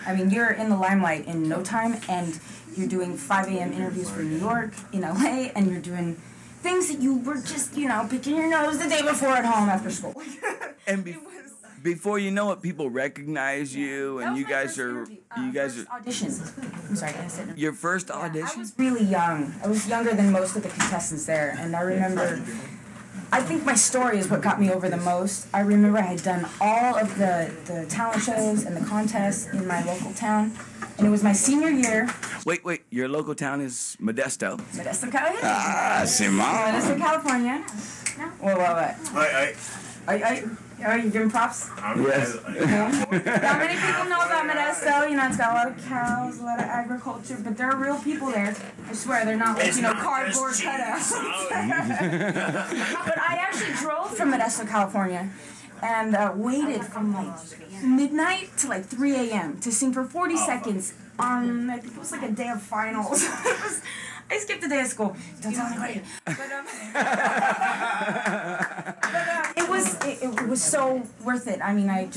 I mean, you're in the limelight in no time, and you're doing 5 a.m. interviews for New York, in LA, and you're doing things that you were just, picking your nose the day before at home after school. And before you know it, people recognize you, and you guys are audition. I'm sorry, I said your first audition. I was really young. I was younger than most of the contestants there, and I remember. I think my story is what got me over the most. I remember I had done all of the talent shows and the contests in my local town, and it was my senior year. Wait, your local town is Modesto? Modesto, California. Ah, Simon. Modesto, California. What? Are you giving props? Yes. Not many people know about Modesto. It's got a lot of cows, a lot of agriculture, but there are real people there. I swear, they're not like, cardboard cutouts. But I actually drove from Modesto, California, and waited from like midnight to like 3 a.m. to sing for 40 seconds on, I think it was like a day of finals. I skipped a day of school. Don't tell anybody. But it was so worth it. I mean, I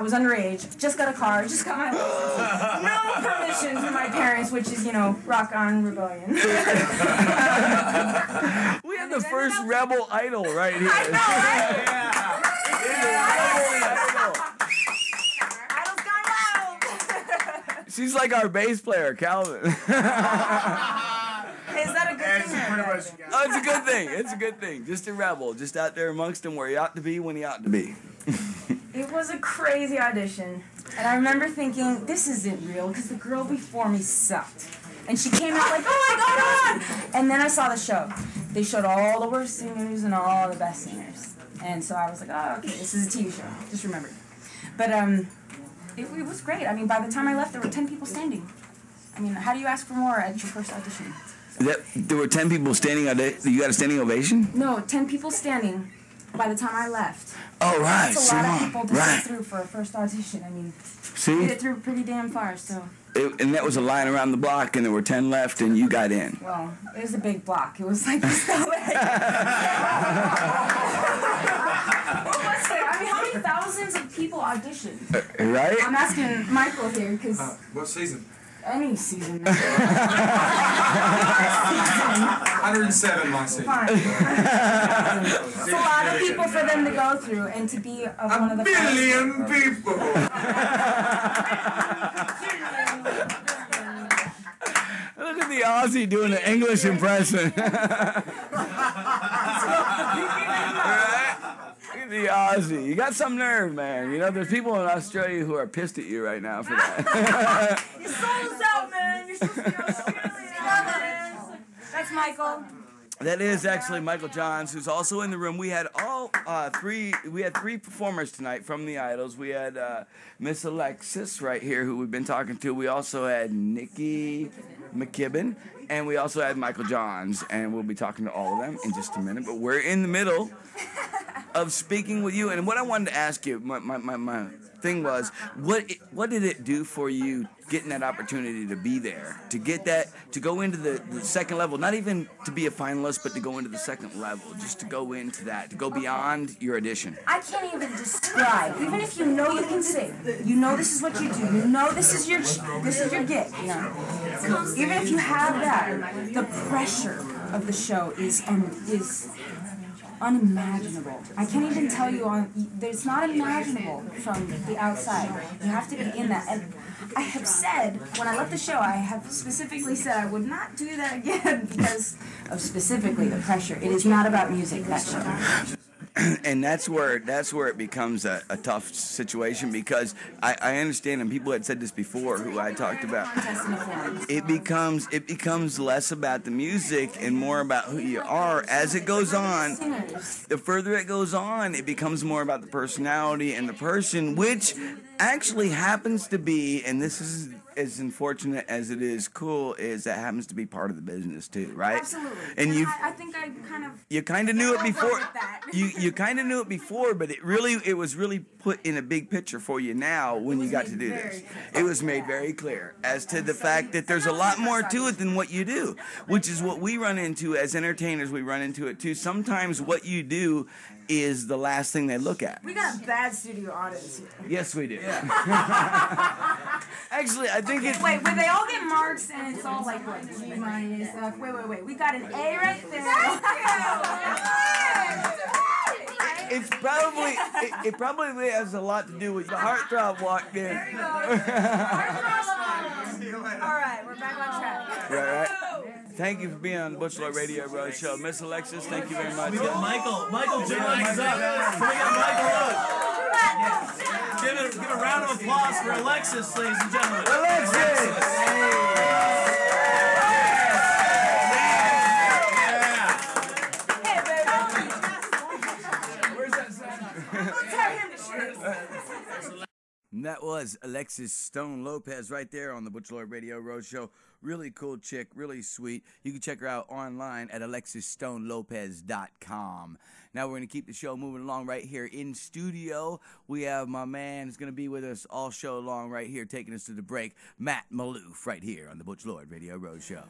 was underage, just got a car, just got my license. No permission from my parents, which is, rock on rebellion. We have the first rebel idol right here. I know, right? Idol's gone wild. She's like our bass player, Calvin. Is that a good thing? Oh, it's a good thing. It's a good thing. Just a rebel, just out there amongst them where he ought to be when he ought to be. It was a crazy audition, and I remember thinking, this isn't real, because the girl before me sucked. And she came out like, oh my God! And then I saw the show. They showed all the worst singers and all the best singers. And so I was like, oh, okay, this is a TV show. Just remember. But it was great. I mean, by the time I left, there were 10 people standing. I mean, how do you ask for more at your first audition? There were 10 people standing. You got a standing ovation? No, 10 people standing by the time I left. Oh, right. That's a lot of people to get through for a first audition. I mean, see? Get it through pretty damn far, so. And that was a line around the block, and there were 10 left, and you got in. Well, it was a big block. It was like this. What was it? I mean, how many thousands of people auditioned? Right? I'm asking Michael here, because... what season? Any season. 107, my season. Fine. It's a lot of people for them to go through, and to be one of the... A billion people! Look at the Aussie doing an English impression. Right? Look at the Aussie. You got some nerve, man. There's people in Australia who are pissed at you right now for that. Your soul's out, man. You're supposed to be Australian. That's Michael. That is actually Michael Johns, who's also in the room. We had three performers tonight from the Idols. We had Miss Alexis right here, who we've been talking to. We also had Nikki McKibben, and we also had Michael Johns, and we'll be talking to all of them in just a minute. But we're in the middle of speaking with you, and what I wanted to ask you, my thing was, what did it do for you getting that opportunity to be there, to get that, to go into the second level, not even to be a finalist, but to go into the second level, just to go into that, to go beyond your audition? I can't even describe. Even if you know you can sing, you know this is what you do, you know this is your gig, Even if you have that, the pressure of the show is unimaginable. I can't even tell you it's not imaginable from the outside. You have to be in that. And I have said, when I left the show, I have specifically said I would not do that again because of specifically the pressure. It is not about music, that show. And that's where it becomes a tough situation, because I understand, and people had said this before who I talked about, it becomes less about the music and more about who you are. As it goes on, the further it goes on, it becomes more about the personality and the person, which actually happens to be, and this is as unfortunate as it is cool, is that happens to be part of the business too, right? Absolutely. And I think I kind of knew it before. You kind of knew it before, but it was really put in a big picture for you now when you got to do this. It was made very clear as to the fact that there's a lot more to it than what you do, which is what we run into as entertainers. We run into it too. Sometimes what you do is the last thing they look at. We got a bad studio audience here. Yes, we do. Yeah. Actually, I think it's... Wait, they all get marks and it's all like what? G minus stuff. Wait. We got an A right there. It's probably... It probably has a lot to do with the heartthrob walked in. There you go. Alright, we're back on track. Right. Thank you for being on the Butch Radio Roadshow. Miss Alexis, thank you very much. We got Michael Jones up. We got Michael up. Give a round of applause for Alexis, ladies and gentlemen. Alexis! And that was Alexis Stone Lopez right there on the Butch Lloyd Radio Roadshow. Really cool chick, really sweet. You can check her out online at alexisstonelopez.com. Now we're going to keep the show moving along right here in studio. We have my man who's going to be with us all show long right here, taking us to the break, Matt Maloof, right here on the Butch Lloyd Radio Roadshow.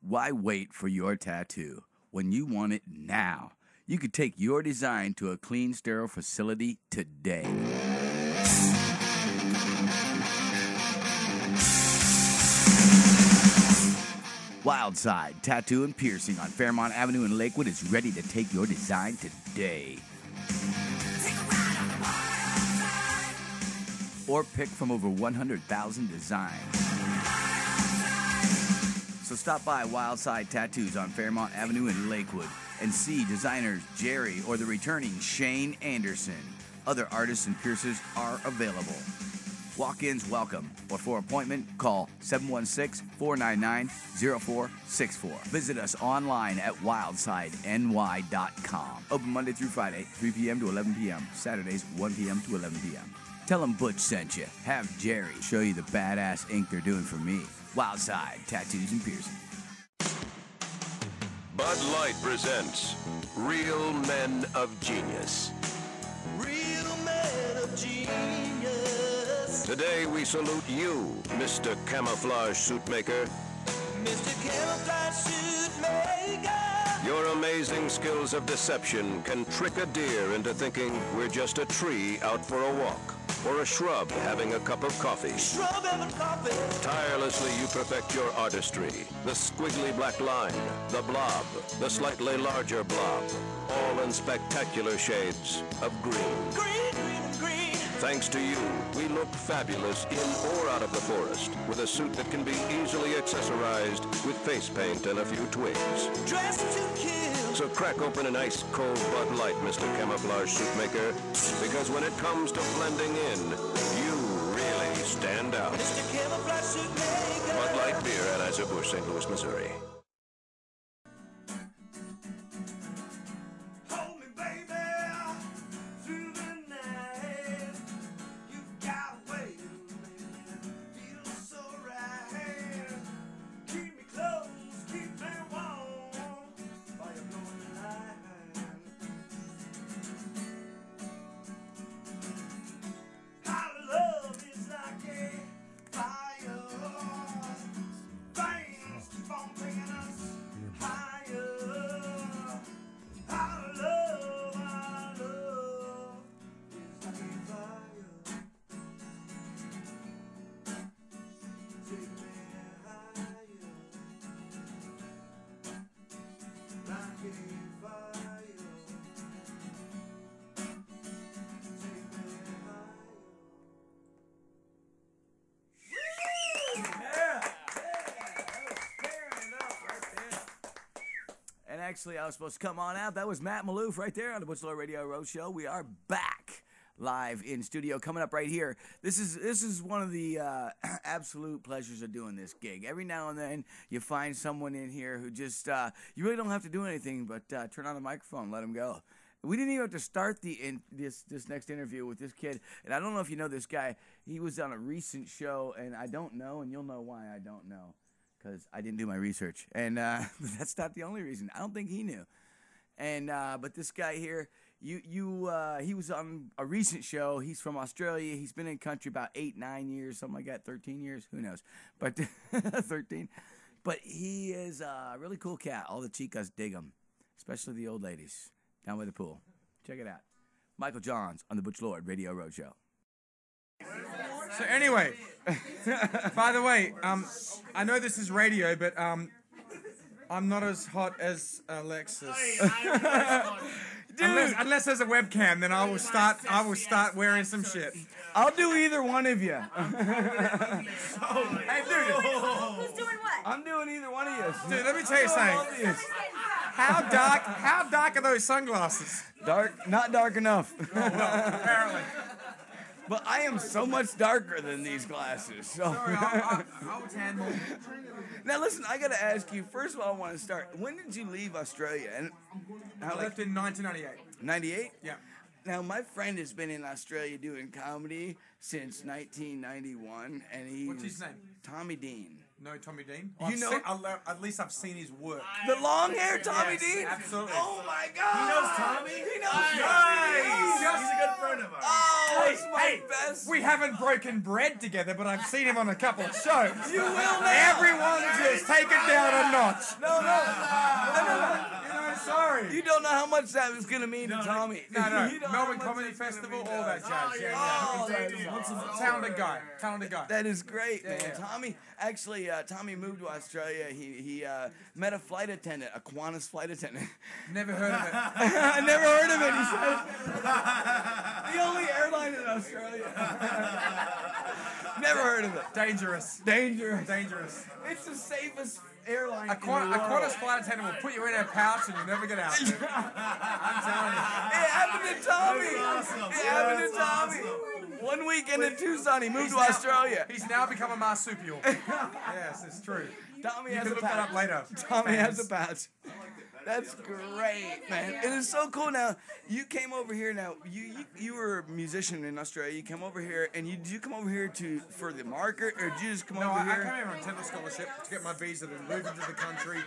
Why wait for your tattoo when you want it now? You could take your design to a clean, sterile facility today. Wildside Tattoo and Piercing on Fairmont Avenue in Lakewood is ready to take your design today. Or pick from over 100,000 designs. So stop by Wildside Tattoos on Fairmont Avenue in Lakewood and see designers Jerry or the returning Shane Anderson. Other artists and piercers are available. Walk-ins welcome, or for appointment, call 716-499-0464. Visit us online at wildsideny.com. Open Monday through Friday, 3 p.m. to 11 p.m. Saturdays, 1 p.m. to 11 p.m. Tell them Butch sent you. Have Jerry show you the badass ink they're doing for me. Wildside Tattoos and Piercing. Bud Light presents Real Men of Genius. Real men of genius. Today we salute you, Mr. Camouflage Suit Maker. Mr. Camouflage Suit Maker. Your amazing skills of deception can trick a deer into thinking we're just a tree out for a walk, or a shrub having a cup of coffee. Shrub having coffee. Tirelessly you perfect your artistry. The squiggly black line, the blob, the slightly larger blob, all in spectacular shades of green. Green, green, green. Thanks to you, we look fabulous in or out of the forest with a suit that can be easily accessorized with face paint and a few twigs. Dressed to kill. So crack open an ice-cold Bud Light, Mr. Camouflage Suit Maker, because when it comes to blending in, you really stand out. Mr. Camouflage Suit Maker. Bud Light Beer, Anheuser-Busch, St. Louis, Missouri. Hold me, baby, through the night. You got away, feel so right. Keep me close, keep me warm, while you're blowing the light. Our love is like a fire. Flames keep on bringing us higher. Our love is like a fire. Take me higher. Like a fire. Take me higher. actually, I was supposed to come on out. That was Matt Maloof right there on the Butch Radio Roadshow. We are back live in studio. Coming up right here. This is one of the absolute pleasures of doing this gig. Every now and then you find someone in here who just you really don't have to do anything but turn on the microphone and let them go. We didn't even have to start this next interview with this kid. And I don't know if you know this guy. He was on a recent show, and I don't know, and you'll know why I don't know. Because I didn't do my research. And that's not the only reason. I don't think he knew. And but this guy here, he was on a recent show. He's from Australia. He's been in country about 8-9 years, something like that, 13 years. Who knows? But 13. But he is a really cool cat. All the chicas dig him, especially the old ladies down by the pool. Check it out. Michael Johns on the Butch Lord Radio Roadshow. So anyway, by the way, I know this is radio, but I'm not as hot as Alexis. Dude, unless there's a webcam, then I will start wearing some shit. I'll do either one of you. Hey, dude. Who's doing what? I'm doing either one of you. Dude, let me tell you something. How dark are those sunglasses? Dark, not dark enough. Apparently. But I am so much darker than these glasses. So. Sorry, I will tan more. Now listen, I gotta ask you. First of all, I want to start. When did you leave Australia? And I left in 1998. 98? Yeah. Now my friend has been in Australia doing comedy since 1991, and he's What's his name? Tommy Dean. No, Tommy Dean. You know- At least I've seen his work. The long hair Tommy Yes, Dean? absolutely. Oh my God! He knows Tommy? He knows Nice. Tommy! He's a good friend of ours. Oh, it's my Hey, best. we haven't broken bread together, but I've seen him on a couple of shows. You will now. Everyone just take it down a notch. No. You know, sorry. You don't know how much that was gonna mean to Tommy. No. You don't know how Melbourne much Comedy that's gonna Festival, mean all to that us. jazz. Yeah. Oh, that is Talented guy. Talented guy. That is great, man. yeah. Tommy, actually, Tommy moved to Australia. He met a flight attendant, a Qantas flight attendant. Never heard of it. I never heard of it, he said. The only airline in Australia. Never heard of it. Dangerous. Dangerous. It's the safest airline A in the world. Qantas flight attendant will put you in her pouch and you'll never get out. I'm telling you. It happened to Tommy. It happened to Tommy. 1 weekend in Tucson, he moved to Australia. He's now become a marsupial. Yes, it's true. Tommy You has can a look that up patch. later. Tommy has a patch. That's great, man. It is so cool. Now, you came over here. Now, you were a musician in Australia. You came over here, and did you come over here for the market, or did you just come No, over I here? came here on tennis scholarship to get my visa to move into the country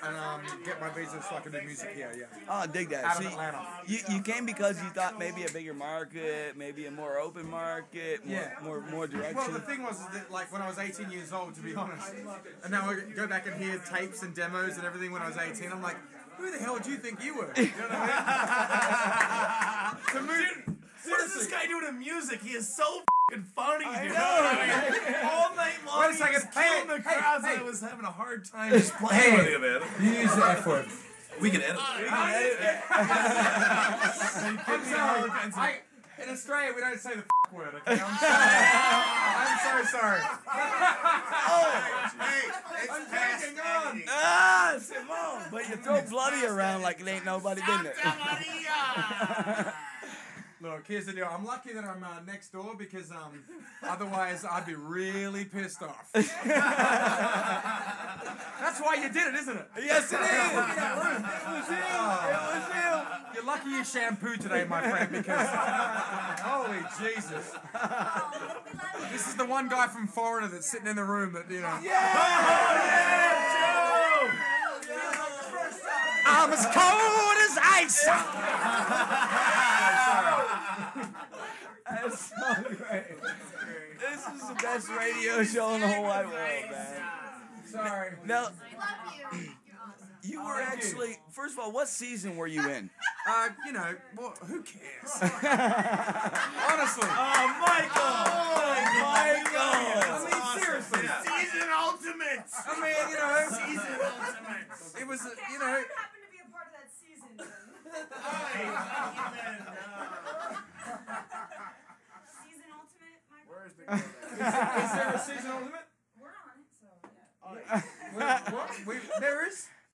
and get my visa so I can do music here, yeah. Oh, dig that. Out of See, Atlanta. You came because you thought maybe a bigger market, maybe a more open market, more direction. Well, the thing was that, like, when I was 18 years old, to be honest, and now I go back and hear tapes and demos and everything when I was 18, I'm like, who the hell do you think you were? You know what I mean? What is this guy doing in music? He is so f***ing funny, dude. know. All night long, Wait a second. he was killing the Hey, crowds, hey. and I was having a hard time just playing with you, man. You use the F word. We can edit. I'm sorry. In Australia, we don't say the f word, okay? I'm sorry. I'm so sorry. I'm joking, go on. Ah, Simone. But you throw bloody around like it ain't nobody been there. Look, here's the deal. I'm lucky that I'm next door because otherwise I'd be really pissed off. That's why you did it, isn't it? Yes, it is. It was him. You're lucky you shampooed today, my friend, because holy Jesus. This is the one guy from Foreigner that's sitting in the room that, you know. I'm as cold as ice. That's so great. This is the best radio show in the whole wide world, man. Sorry. Now, you were actually, first of all, what season were you in? You know, well, who cares? Honestly. I mean, seriously. Season Ultimates. I mean, you know, Season Ultimates. it was,